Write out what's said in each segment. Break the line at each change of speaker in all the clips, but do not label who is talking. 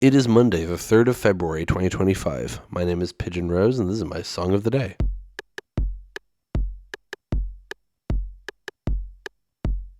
It is Monday, the 3rd of February, 2025. My name is Pigeon Rose, and this is my song of the day.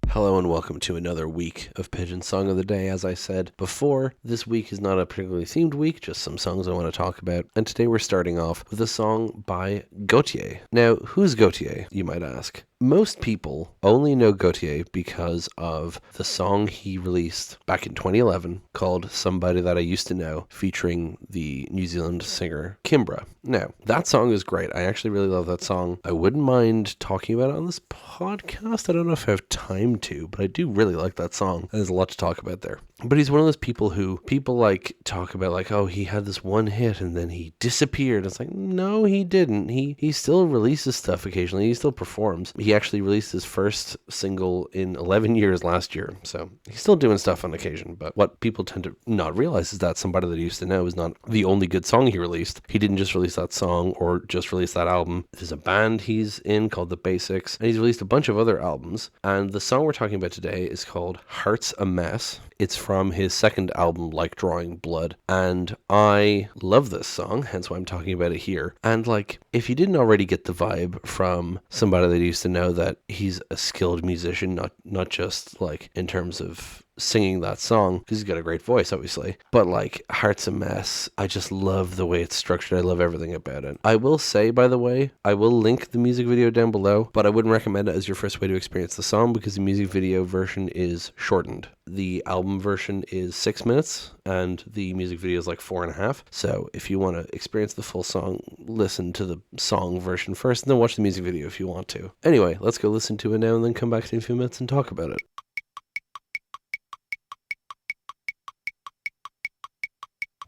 Hello and welcome to another week of Pigeon Song of the Day. As I said before, this week is not a particularly themed week, just some songs I want to talk about. And today we're starting off with a song by Gotye. Now, who's Gotye, you might ask? Most people only know Gotye because of the song he released back in 2011 called Somebody That I Used to Know, featuring the New Zealand singer Kimbra. Now, that song is great. I actually really love that song. I wouldn't mind talking about it on this podcast. I don't know if I have time to, but I do really like that song. There's a lot to talk about there. But he's one of those people who people like talk about, like, oh, he had this one hit and then he disappeared. It's like, no, he didn't. He still releases stuff occasionally. He still performs. He actually released his first single in 11 years last year. So he's still doing stuff on occasion. But what people tend to not realize is that Somebody That I Used to Know is not the only good song he released. He didn't just release that song or just release that album. There's a band he's in called the Basics, and he's released a bunch of other albums. And the song we're talking about today is called Heart's a Mess. It's from his second album, Like Drawing Blood, and I love this song, hence why I'm talking about it here. And like, if you didn't already get the vibe from Somebody That Used to Know that he's a skilled musician, not just like in terms of singing that song, because he's got a great voice, obviously, but like Heart's a Mess, I just love the way it's structured. I love everything about it. I will say, by the way, I will link the music video down below, but I wouldn't recommend it as your first way to experience the song because the music video version is shortened. The album version is 6 minutes and the music video is like 4.5. So if you want to experience the full song, listen to the song version first and then watch the music video if you want to. Anyway, let's go listen to it now and then come back in a few minutes and talk about it.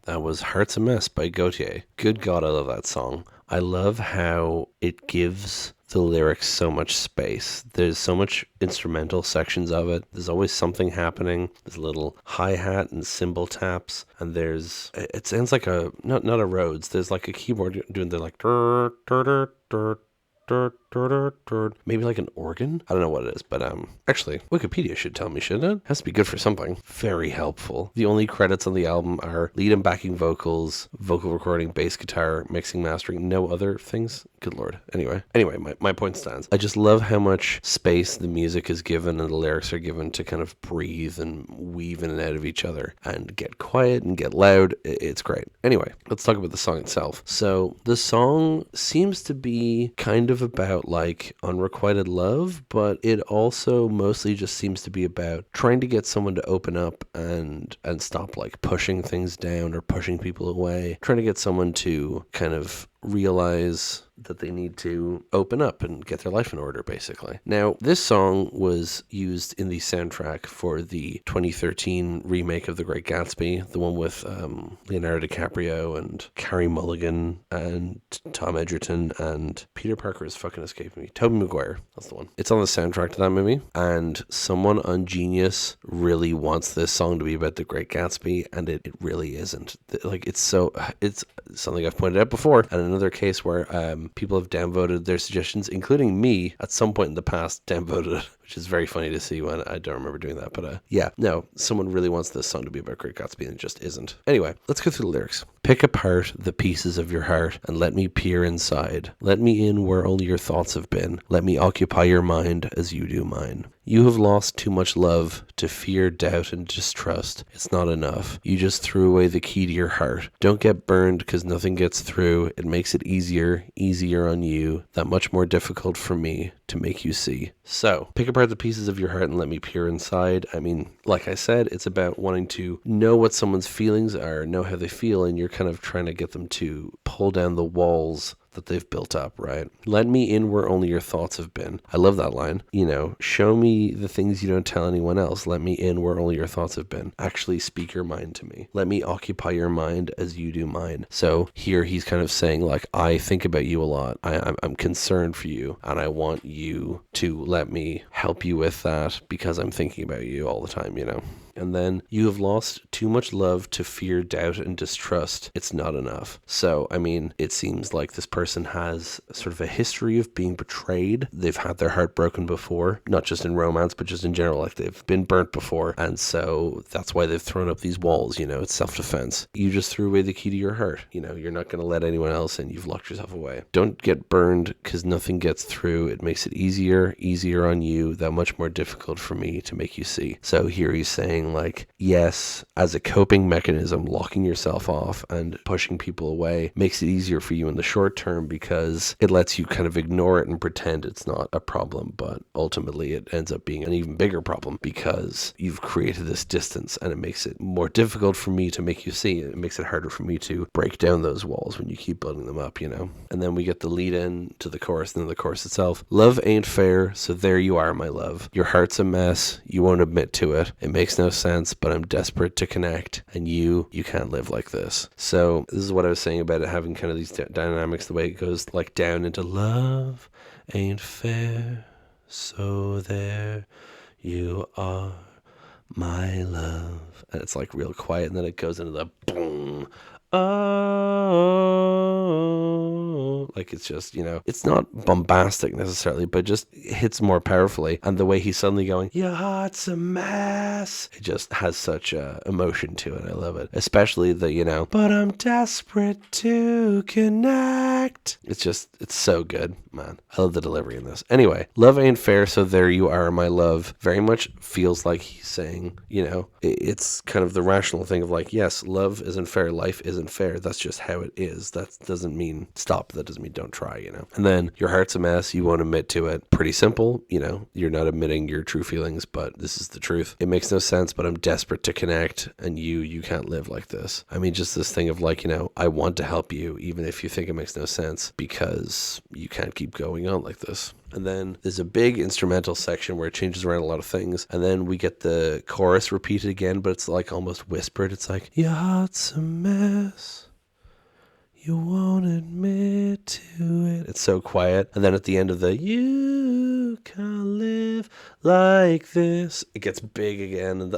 That was Heart's a Mess by Gotye. Good God, I love that song. I love how it gives the lyrics so much space. There's so much instrumental sections of it. There's always something happening. There's little hi-hat and cymbal taps. And it sounds like not a Rhodes. There's like a keyboard doing the like, maybe like an organ. I don't know what it is, but actually Wikipedia should tell me, shouldn't it? Has to be good for something. Very helpful. The only credits on the album are lead and backing vocals, vocal recording, bass guitar, mixing, mastering, no other things. Good lord. Anyway, my point stands. I just love how much space the music is given and the lyrics are given to kind of breathe and weave in and out of each other and get quiet and get loud. It's great. Anyway, let's talk about the song itself. So the song seems to be kind of about like unrequited love, but it also mostly just seems to be about trying to get someone to open up and stop like pushing things down or pushing people away, trying to get someone to kind of realize that they need to open up and get their life in order, basically. Now, this song was used in the soundtrack for the 2013 remake of The Great Gatsby, the one with Leonardo DiCaprio and Carey Mulligan and Tom Edgerton and Peter Parker is fucking escaping me. Tobey Maguire, that's the one. It's on the soundtrack to that movie, and someone on Genius really wants this song to be about The Great Gatsby, and it really isn't. Like, it's something I've pointed out before, and another case where people have downvoted their suggestions, including me at some point in the past downvoted it, which is very funny to see when I don't remember doing that. But yeah, no, someone really wants this song to be about Great Gatsby and it just isn't. Anyway, let's go through the lyrics. Pick apart the pieces of your heart and let me peer inside. Let me in where only your thoughts have been. Let me occupy your mind as you do mine. You have lost too much love to fear, doubt, and distrust. It's not enough. You just threw away the key to your heart. Don't get burned because nothing gets through. It makes it easier on you. That much more difficult for me to make you see. So, pick apart the pieces of your heart and let me peer inside. I mean, like I said, it's about wanting to know what someone's feelings are, know how they feel, and you're kind of trying to get them to pull down the walls that they've built up, right? Let me in where only your thoughts have been. I love that line. You know, show me the things you don't tell anyone else. Let me in where only your thoughts have been. Actually speak your mind to me. Let me occupy your mind as you do mine. So here he's kind of saying like, I think about you a lot. I'm concerned for you and I want you to let me help you with that because I'm thinking about you all the time, you know? And then, you have lost too much love to fear, doubt, and distrust. It's not enough. So, I mean, it seems like this person has sort of a history of being betrayed. They've had their heart broken before, not just in romance, but just in general. Like, they've been burnt before. And so that's why they've thrown up these walls. It's self-defense. You just threw away the key to your heart. You're not going to let anyone else in. You've locked yourself away. Don't get burned, because nothing gets through. It makes it easier on you, that much more difficult for me to make you see. So here he's saying, like, yes, as a coping mechanism, locking yourself off and pushing people away makes it easier for you in the short term, because it lets you kind of ignore it and pretend it's not a problem. But ultimately it ends up being an even bigger problem, because you've created this distance, and it makes it more difficult for me to make you see. It makes it harder for me to break down those walls when you keep building them up, And then we get the lead in to the chorus, and then the chorus itself. Love ain't fair, so there you are, my love. Your heart's a mess, you won't admit to it. It makes no sense, but I'm desperate to connect, and you can't live like this. So this is what I was saying about it having kind of these dynamics, the way it goes like down into love ain't fair, so there you are, my love. And it's like real quiet, and then it goes into the boom. Oh, like it's just, it's not bombastic necessarily, but just hits more powerfully. And the way he's suddenly going, your heart's a mess, it just has such emotion to it. I love it. Especially the, but I'm desperate to connect. It's so good, man. I love the delivery in this. Anyway, love ain't fair, so there you are, my love. Very much feels like he's saying, it's kind of the rational thing of like, yes, love isn't fair, life isn't fair. That's just how it is. That doesn't mean stop. That doesn't mean don't try, And then your heart's a mess. You won't admit to it. Pretty simple, You're not admitting your true feelings, but this is the truth. It makes no sense, but I'm desperate to connect, and you can't live like this. I mean, just this thing of like, I want to help you, even if you think it makes no sense, because you can't keep going on like this. And then there's a big instrumental section where it changes around a lot of things. And then we get the chorus repeated again, but it's like almost whispered. It's like, your heart's a mess, you won't admit to it. It's so quiet. And then at the end of the you can't live like this, it gets big again, and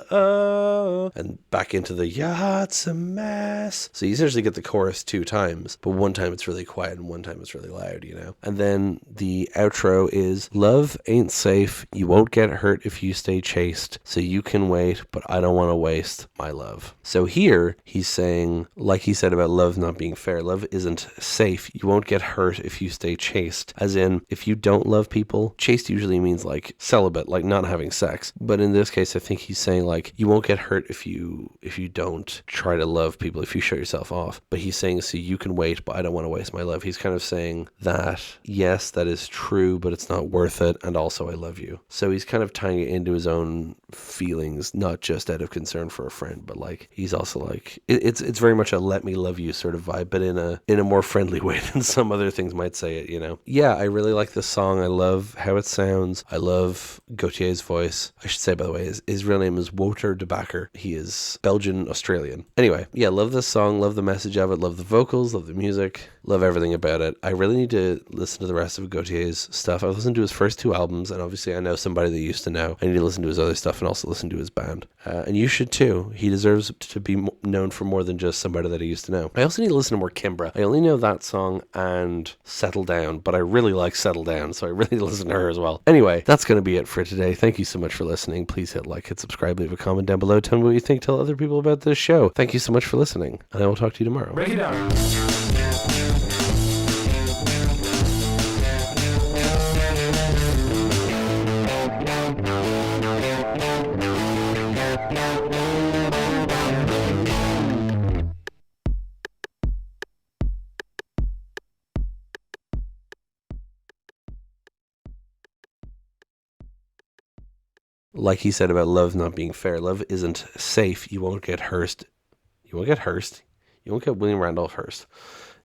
and back into the your heart's a mess. So you essentially get the chorus 2 times, but one time it's really quiet and one time it's really loud, And then the outro is, love ain't safe, you won't get hurt if you stay chaste, so you can wait, but I don't want to waste my love. So here he's saying, like he said about love not being fair, love isn't safe, you won't get hurt if you stay chaste, as in, if you don't love people, chaste usually means like celibate, like not having sex. But in this case, I think he's saying like, you won't get hurt if you don't try to love people, if you shut yourself off. But he's saying, so you can wait, but I don't want to waste my love. He's kind of saying that, yes, that is true, but it's not worth it. And also I love you. So he's kind of tying it into his own feelings, not just out of concern for a friend, but like, he's also like, it's very much a let me love you sort of vibe, but in a more friendly way than some other things might say it, Yeah, I really like this song. I love how it sounds. I love Gotye's voice. I should say, by the way, his real name is Wouter de Backer. He is Belgian Australian. Anyway, yeah, love this song, love the message of it, love the vocals, love the music, love everything about it. I really need to listen to the rest of Gotye's stuff. I've listened to his first 2 albums, and obviously I know somebody that used to know. I need to listen to his other stuff and also listen to his band. And you should too. He deserves to be known for more than just somebody that I used to know. I also need to listen to more Kimbra. I only know that song and Settle Down, but I really like Settle Down, so I really need to listen to her as well. Anyway, that's going to be it for today. Thank you so much for listening. Please hit like, hit subscribe, leave a comment down below. Tell me what you think. Tell other people about this show. Thank you so much for listening, and I will talk to you tomorrow.
Break it down.
Like he said about love not being fair, love isn't safe. You won't get Hearst. You won't get Hearst. You won't get William Randolph Hearst.